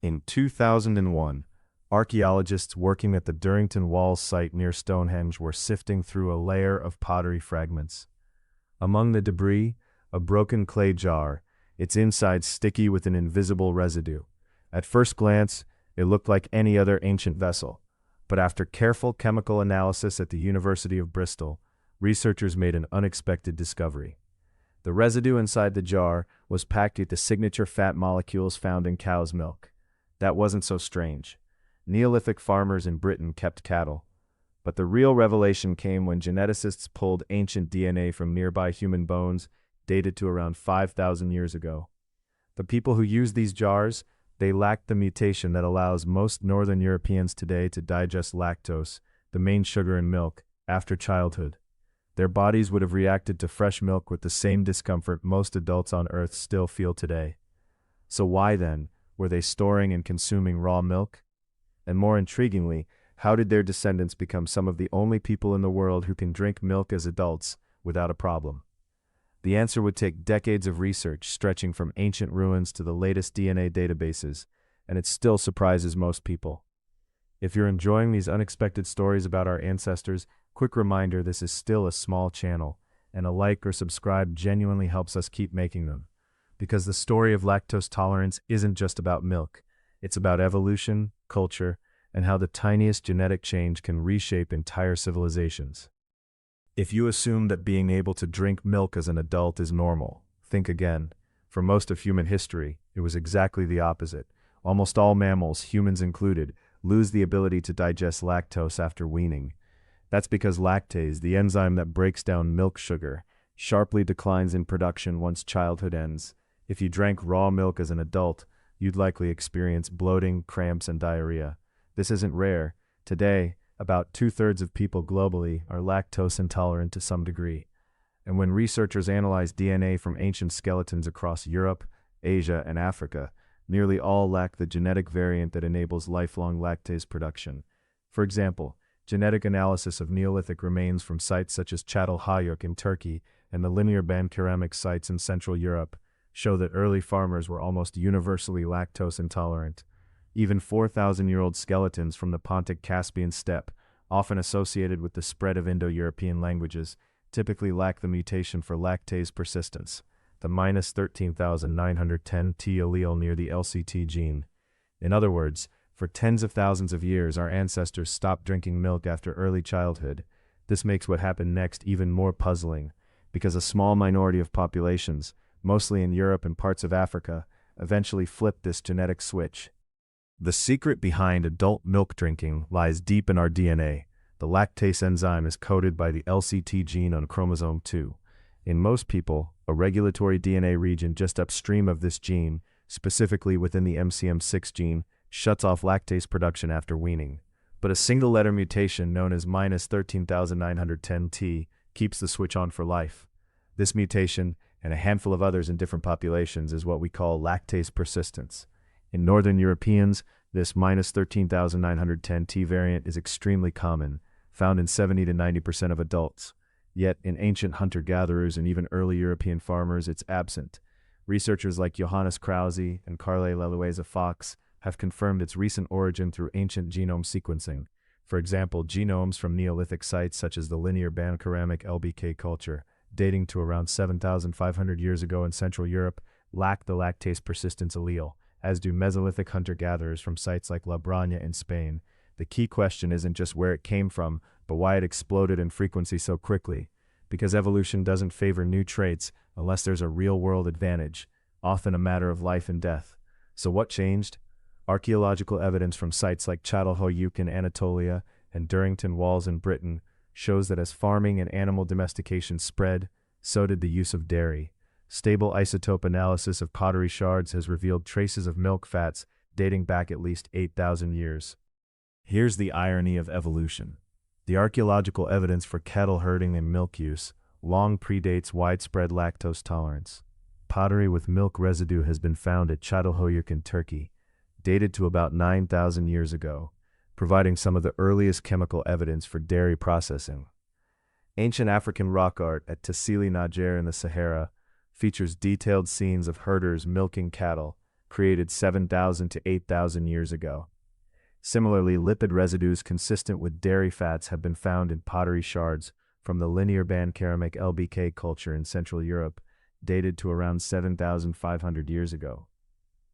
In 2001, archaeologists working at the Durrington Walls site near Stonehenge were sifting through a layer of pottery fragments. Among the debris, a broken clay jar, its inside sticky with an invisible residue. At first glance, it looked like any other ancient vessel, but after careful chemical analysis at the University of Bristol, researchers made an unexpected discovery. The residue inside the jar was packed with the signature fat molecules found in cow's milk. That wasn't so strange. Neolithic farmers in Britain kept cattle. But the real revelation came when geneticists pulled ancient DNA from nearby human bones dated to around 5,000 years ago. The people who used these jars, they lacked the mutation that allows most Northern Europeans today to digest lactose, the main sugar in milk, after childhood. Their bodies would have reacted to fresh milk with the same discomfort most adults on Earth still feel today. So why then were they storing and consuming raw milk? And more intriguingly, how did their descendants become some of the only people in the world who can drink milk as adults without a problem? The answer would take decades of research stretching from ancient ruins to the latest DNA databases, and it still surprises most people. If you're enjoying these unexpected stories about our ancestors, quick reminder this is still a small channel, and a like or subscribe genuinely helps us keep making them. Because the story of lactose tolerance isn't just about milk, it's about evolution, culture, and how the tiniest genetic change can reshape entire civilizations. If you assume that being able to drink milk as an adult is normal, think again. For most of human history, it was exactly the opposite. Almost all mammals, humans included, lose the ability to digest lactose after weaning. That's because lactase, the enzyme that breaks down milk sugar, sharply declines in production once childhood ends. If you drank raw milk as an adult, you'd likely experience bloating, cramps, and diarrhea. This isn't rare. Today, about 2/3 of people globally are lactose intolerant to some degree. And when researchers analyze DNA from ancient skeletons across Europe, Asia, and Africa, nearly all lack the genetic variant that enables lifelong lactase production. For example, genetic analysis of Neolithic remains from sites such as Çatalhöyük in Turkey and the linear band ceramic sites in Central Europe show that early farmers were almost universally lactose intolerant. Even 4,000-year-old skeletons from the Pontic-Caspian steppe, often associated with the spread of Indo-European languages, typically lack the mutation for lactase persistence, the -13,910T allele near the LCT gene. In other words, for tens of thousands of years our ancestors stopped drinking milk after early childhood. This makes what happened next even more puzzling, because a small minority of populations, mostly in Europe and parts of Africa, eventually flipped this genetic switch. The secret behind adult milk drinking lies deep in our DNA. The lactase enzyme is coded by the LCT gene on chromosome 2. In most people, a regulatory DNA region just upstream of this gene, specifically within the MCM6 gene, shuts off lactase production after weaning. But a single-letter mutation known as -13,910T keeps the switch on for life. This mutation, and a handful of others in different populations, is what we call lactase persistence. In Northern Europeans, this -13,910T variant is extremely common, found in 70 to 90% of adults. Yet, in ancient hunter-gatherers and even early European farmers, it's absent. Researchers like Johannes Krause and Carle Lelueza Fox have confirmed its recent origin through ancient genome sequencing. For example, genomes from Neolithic sites such as the linear band ceramic LBK culture, dating to around 7,500 years ago in Central Europe, lack the lactase persistence allele, as do Mesolithic hunter-gatherers from sites like La Branya in Spain. The key question isn't just where it came from, but why it exploded in frequency so quickly. Because evolution doesn't favor new traits unless there's a real-world advantage, often a matter of life and death. So what changed? Archaeological evidence from sites like Çatalhöyük in Anatolia and Durrington Walls in Britain shows that as farming and animal domestication spread, so did the use of dairy. Stable isotope analysis of pottery shards has revealed traces of milk fats dating back at least 8,000 years. Here's the irony of evolution. The archaeological evidence for cattle herding and milk use long predates widespread lactose tolerance. Pottery with milk residue has been found at Çatalhöyük in Turkey, dated to about 9,000 years ago, providing some of the earliest chemical evidence for dairy processing. Ancient African rock art at Tassili Niger in the Sahara features detailed scenes of herders milking cattle, created 7,000 to 8,000 years ago. Similarly, lipid residues consistent with dairy fats have been found in pottery shards from the linear band ceramic LBK culture in Central Europe, dated to around 7,500 years ago.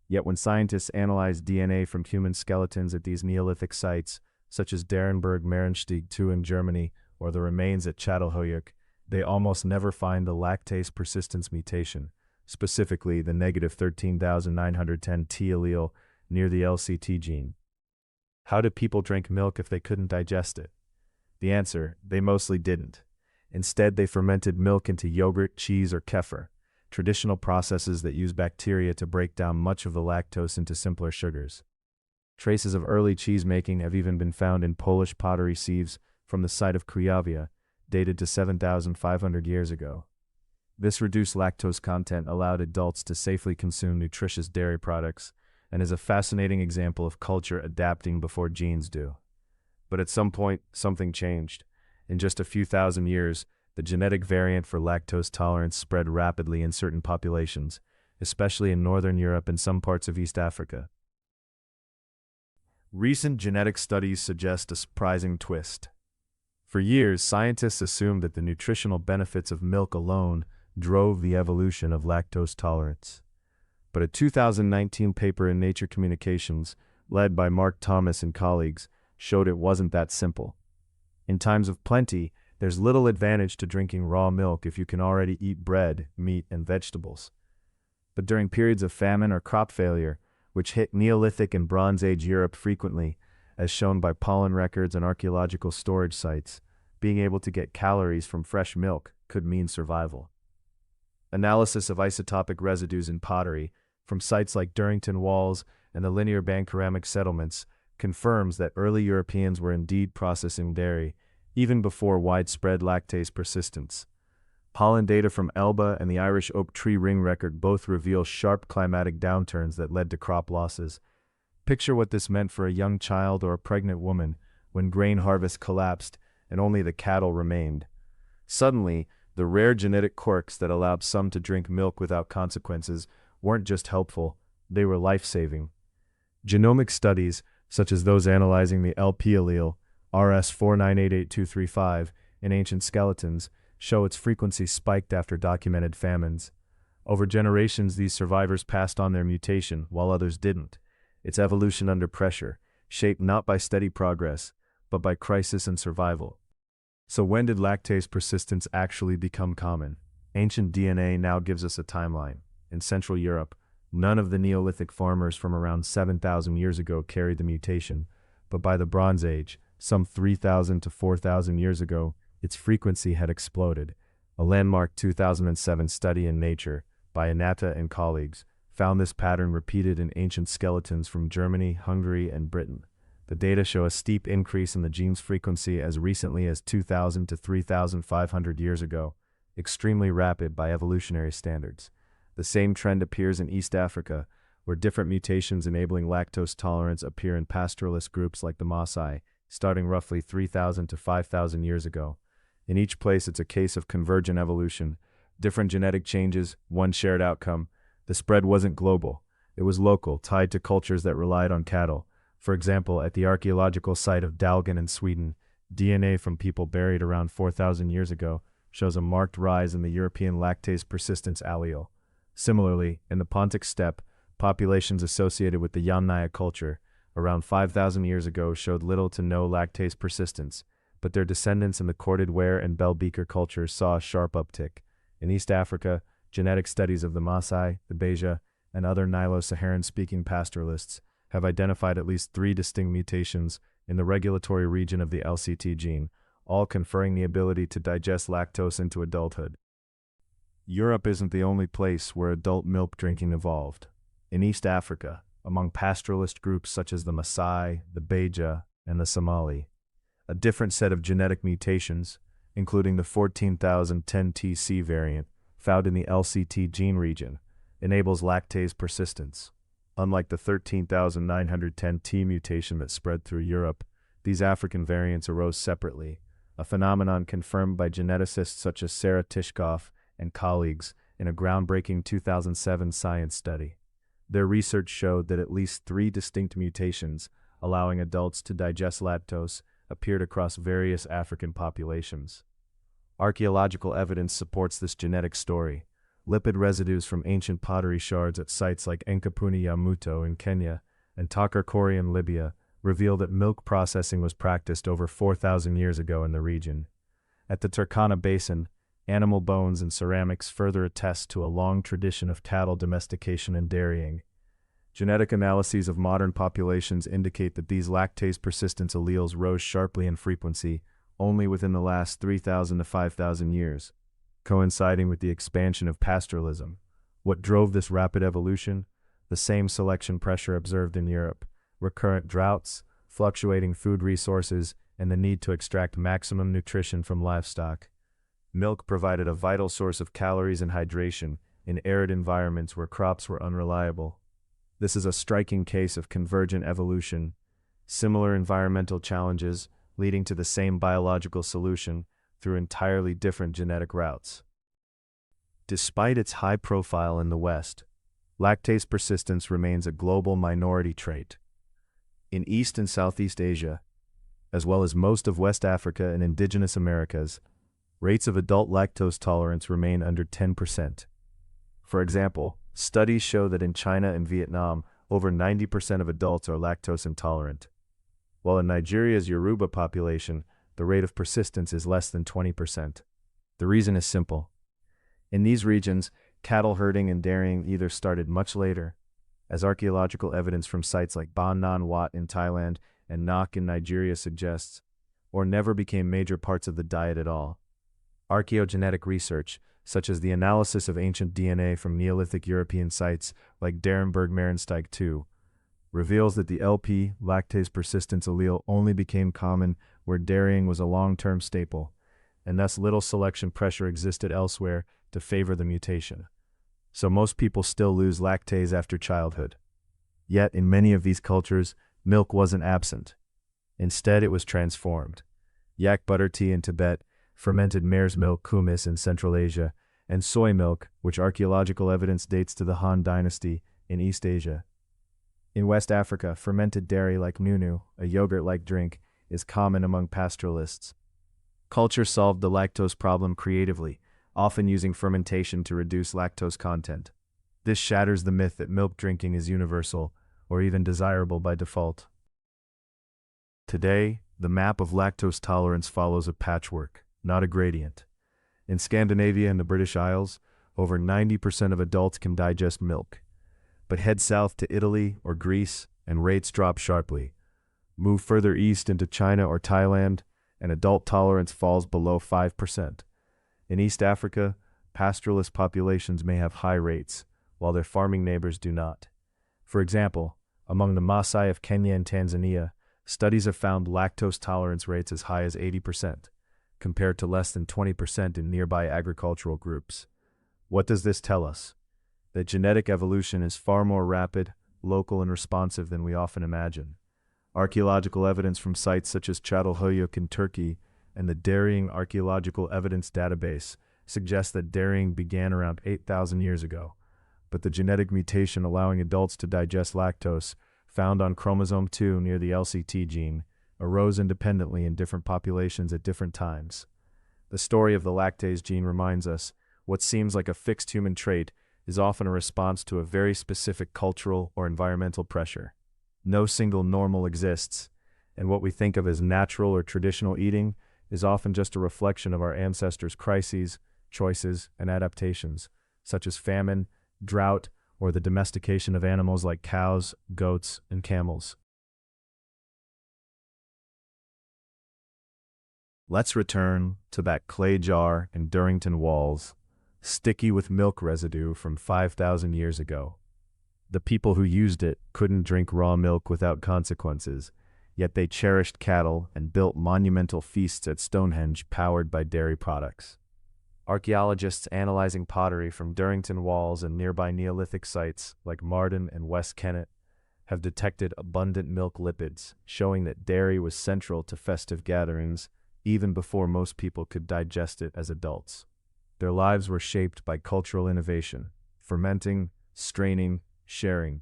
Yet when scientists analyze DNA from human skeletons at these Neolithic sites, such as Darenberg-Merensteig II in Germany or the remains at Châtelheuc, they almost never find the lactase persistence mutation, specifically the negative 13,910 T allele near the LCT gene. How did people drink milk if they couldn't digest it? The answer, they mostly didn't. Instead, they fermented milk into yogurt, cheese, or kefir, traditional processes that use bacteria to break down much of the lactose into simpler sugars. Traces of early cheese making have even been found in Polish pottery sieves from the site of Kujawia, dated to 7,500 years ago. This reduced lactose content allowed adults to safely consume nutritious dairy products and is a fascinating example of culture adapting before genes do. But at some point, something changed. In just a few thousand years, the genetic variant for lactose tolerance spread rapidly in certain populations, especially in Northern Europe and some parts of East Africa. Recent genetic studies suggest a surprising twist. For years, scientists assumed that the nutritional benefits of milk alone drove the evolution of lactose tolerance. But a 2019 paper in Nature Communications, led by Mark Thomas and colleagues, showed it wasn't that simple. In times of plenty, there's little advantage to drinking raw milk if you can already eat bread, meat, and vegetables. But during periods of famine or crop failure, which hit Neolithic and Bronze Age Europe frequently, as shown by pollen records and archaeological storage sites, being able to get calories from fresh milk could mean survival. Analysis of isotopic residues in pottery from sites like Durrington walls and the linear band ceramic settlements confirms that early Europeans were indeed processing dairy, even before widespread lactase persistence. Pollen data from Elba and the Irish oak tree ring record both reveal sharp climatic downturns that led to crop losses. Picture what this meant for a young child or a pregnant woman when grain harvest collapsed and only the cattle remained. Suddenly, the rare genetic quirks that allowed some to drink milk without consequences weren't just helpful, they were life-saving. Genomic studies, such as those analyzing the LP allele, RS4988235, in ancient skeletons, show its frequency spiked after documented famines. Over generations, these survivors passed on their mutation, while others didn't. Its evolution under pressure, shaped not by steady progress, but by crisis and survival. So when did lactase persistence actually become common? Ancient DNA now gives us a timeline. In Central Europe, none of the Neolithic farmers from around 7,000 years ago carried the mutation, but by the Bronze Age, some 3,000 to 4,000 years ago, its frequency had exploded. A landmark 2007 study in Nature, by Anata and colleagues, found this pattern repeated in ancient skeletons from Germany, Hungary, and Britain. The data show a steep increase in the gene's frequency as recently as 2,000 to 3,500 years ago, extremely rapid by evolutionary standards. The same trend appears in East Africa, where different mutations enabling lactose tolerance appear in pastoralist groups like the Maasai, starting roughly 3,000 to 5,000 years ago. In each place, it's a case of convergent evolution. Different genetic changes, one shared outcome. The spread wasn't global. It was local, tied to cultures that relied on cattle. For example, at the archaeological site of Dalgan in Sweden, DNA from people buried around 4,000 years ago shows a marked rise in the European lactase persistence allele. Similarly, in the Pontic steppe, populations associated with the Yamnaya culture around 5,000 years ago showed little to no lactase persistence, but their descendants in the corded ware and bell beaker cultures saw a sharp uptick. In East Africa, genetic studies of the Maasai, the Beja, and other Nilo-Saharan-speaking pastoralists have identified at least 3 distinct mutations in the regulatory region of the LCT gene, all conferring the ability to digest lactose into adulthood. Europe isn't the only place where adult milk drinking evolved. In East Africa, among pastoralist groups such as the Maasai, the Beja, and the Somali, a different set of genetic mutations, including the 14,010TC variant found in the LCT gene region, enables lactase persistence. Unlike the 13,910T mutation that spread through Europe, these African variants arose separately, a phenomenon confirmed by geneticists such as Sarah Tishkoff and colleagues in a groundbreaking 2007 science study. Their research showed that at least 3 distinct mutations, allowing adults to digest lactose, appeared across various African populations. Archaeological evidence supports this genetic story. Lipid residues from ancient pottery shards at sites like Enkapuni ya Muto in Kenya and Takarkori in Libya reveal that milk processing was practiced over 4,000 years ago in the region. At the Turkana Basin, animal bones and ceramics further attest to a long tradition of cattle domestication and dairying. Genetic analyses of modern populations indicate that these lactase persistence alleles rose sharply in frequency only within the last 3,000 to 5,000 years, coinciding with the expansion of pastoralism. What drove this rapid evolution? The same selection pressure observed in Europe: recurrent droughts, fluctuating food resources, and the need to extract maximum nutrition from livestock. Milk provided a vital source of calories and hydration in arid environments where crops were unreliable. This is a striking case of convergent evolution, similar environmental challenges leading to the same biological solution through entirely different genetic routes. Despite its high profile in the West, lactase persistence remains a global minority trait. In East and Southeast Asia, as well as most of West Africa and indigenous Americas, rates of adult lactose tolerance remain under 10%. For example, studies show that in China and Vietnam, over 90% of adults are lactose intolerant, while in Nigeria's Yoruba population, the rate of persistence is less than 20%. The reason is simple. In these regions, cattle herding and dairying either started much later, as archaeological evidence from sites like Ban Nan Wat in Thailand and Nok in Nigeria suggests, or never became major parts of the diet at all. Archaeogenetic research, such as the analysis of ancient DNA from Neolithic European sites like Derenberg-Merensteig II, reveals that the LP, lactase persistence allele, only became common where dairying was a long-term staple, and thus little selection pressure existed elsewhere to favor the mutation. So most people still lose lactase after childhood. Yet, in many of these cultures, milk wasn't absent. Instead, it was transformed. Yak butter tea in Tibet, fermented mare's milk kumis in Central Asia, and soy milk, which archaeological evidence dates to the Han Dynasty, in East Asia. In West Africa, fermented dairy like nunu, a yogurt-like drink, is common among pastoralists. Culture solved the lactose problem creatively, often using fermentation to reduce lactose content. This shatters the myth that milk drinking is universal, or even desirable by default. Today, the map of lactose tolerance follows a patchwork, not a gradient. In Scandinavia and the British Isles, over 90% of adults can digest milk. But head south to Italy or Greece, and rates drop sharply. Move further east into China or Thailand, and adult tolerance falls below 5%. In East Africa, pastoralist populations may have high rates, while their farming neighbors do not. For example, among the Maasai of Kenya and Tanzania, studies have found lactose tolerance rates as high as 80%, compared to less than 20% in nearby agricultural groups. What does this tell us? That genetic evolution is far more rapid, local, and responsive than we often imagine. Archaeological evidence from sites such as Çatalhöyük in Turkey and the Dairying Archaeological Evidence Database suggests that dairying began around 8,000 years ago, but the genetic mutation allowing adults to digest lactose, found on chromosome 2 near the LCT gene, arose independently in different populations at different times. The story of the lactase gene reminds us what seems like a fixed human trait is often a response to a very specific cultural or environmental pressure. No single normal exists, and what we think of as natural or traditional eating is often just a reflection of our ancestors' crises, choices, and adaptations, such as famine, drought, or the domestication of animals like cows, goats, and camels. Let's return to that clay jar and Durrington walls, sticky with milk residue from 5,000 years ago. The people who used it couldn't drink raw milk without consequences, yet they cherished cattle and built monumental feasts at Stonehenge powered by dairy products. Archaeologists analyzing pottery from Durrington walls and nearby Neolithic sites like Marden and West Kennet have detected abundant milk lipids, showing that dairy was central to festive gatherings even before most people could digest it as adults. Their lives were shaped by cultural innovation, fermenting, straining, sharing.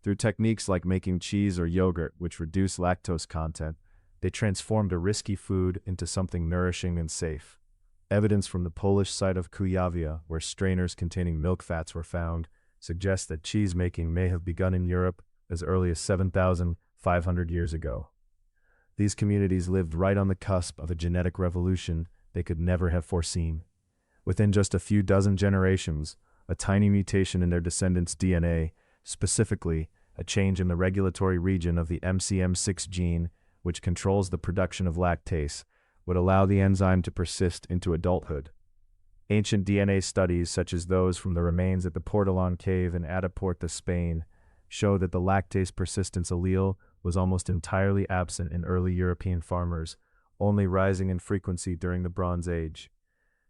Through techniques like making cheese or yogurt, which reduce lactose content, they transformed a risky food into something nourishing and safe. Evidence from the Polish site of Kujawia, where strainers containing milk fats were found, suggests that cheese making may have begun in Europe as early as 7,500 years ago. These communities lived right on the cusp of a genetic revolution they could never have foreseen. Within just a few dozen generations, a tiny mutation in their descendants' DNA, specifically a change in the regulatory region of the MCM6 gene, which controls the production of lactase, would allow the enzyme to persist into adulthood. Ancient DNA studies, such as those from the remains at the Portolan cave in Atapuerca, Spain, show that the lactase persistence allele was almost entirely absent in early European farmers, only rising in frequency during the Bronze Age.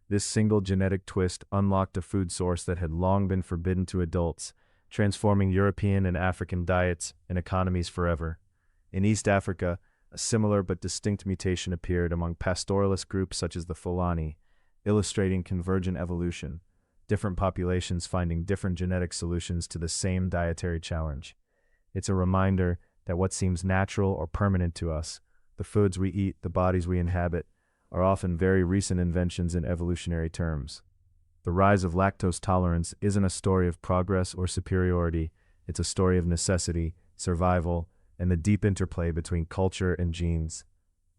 This single genetic twist unlocked a food source that had long been forbidden to adults, transforming European and African diets and economies forever. In East Africa, a similar but distinct mutation appeared among pastoralist groups such as the Fulani, illustrating convergent evolution, different populations finding different genetic solutions to the same dietary challenge. It's a reminder that what seems natural or permanent to us, the foods we eat, the bodies we inhabit, are often very recent inventions in evolutionary terms. The rise of lactose tolerance isn't a story of progress or superiority, it's a story of necessity, survival, and the deep interplay between culture and genes.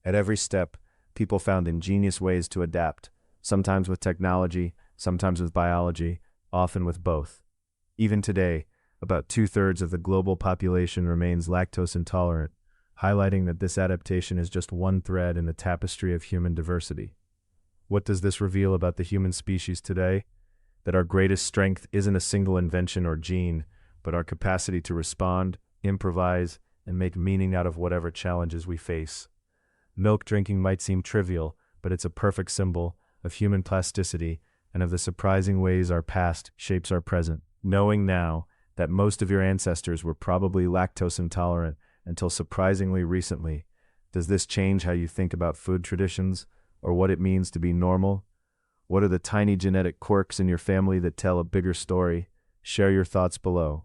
At every step, people found ingenious ways to adapt, sometimes with technology, sometimes with biology, often with both. Even today, about 2/3 of the global population remains lactose intolerant, highlighting that this adaptation is just one thread in the tapestry of human diversity. What does this reveal about the human species today? That our greatest strength isn't a single invention or gene, but our capacity to respond, improvise, and make meaning out of whatever challenges we face. Milk drinking might seem trivial, but it's a perfect symbol of human plasticity and of the surprising ways our past shapes our present. Knowing now that most of your ancestors were probably lactose intolerant until surprisingly recently, does this change how you think about food traditions or what it means to be normal? What are the tiny genetic quirks in your family that tell a bigger story? Share your thoughts below.